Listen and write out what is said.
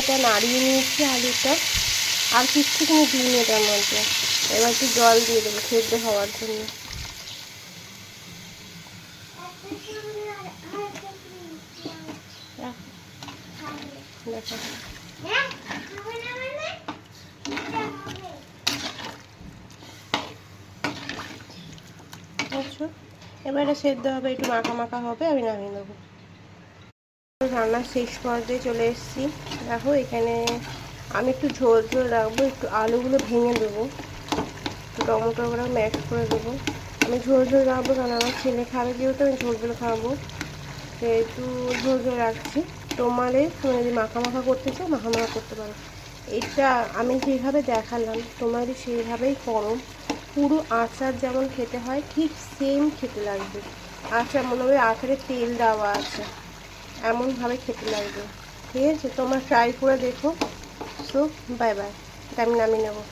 এটা নাড়িয়ে নিয়েছি আলুটা, আর কিচ্ছু কোনো দিইনি এটার মধ্যে। এবার একটু জল দিয়ে দেবো সেদ্ধ হওয়ার জন্য। দেখো আচ্ছা, এবার এটা সেদ্ধ হবে, একটু মাখা মাখা হবে, আমি নামিয়ে নেবো। রান্নার শেষ পর্যায়ে চলে এসেছি। দেখো এখানে আমি একটু ঝোল ঝোল রাখবো, একটু আলুগুলো ভেঙে দেবো, একটু টমেটোগুলো ম্যাশ করে দেবো। আমি ঝোল ঝোল রাখবো কারণ আমার ছেলে খাবে, যেহেতু আমি ঝোল ঝোল খাবো সেহেতু ঝোল ঝোল রাখছি। তোমাদের তুমি যদি মাখা মাখা করতে চাও মাখা মাখা করতে পারো। এটা আমি যেভাবে দেখালাম তোমরা যদি সেইভাবেই করো, পুরো আচার যেমন খেতে হয় ঠিক সেম খেতে লাগবে। আচার মনে হবে আচারে তেল দেওয়া আছে, এমনভাবে খেতে লাগবে। ঠিক আছে, তোমরা ট্রাই করে দেখো। সো বাই বাই, এটা আমি নামিয়ে নেবো।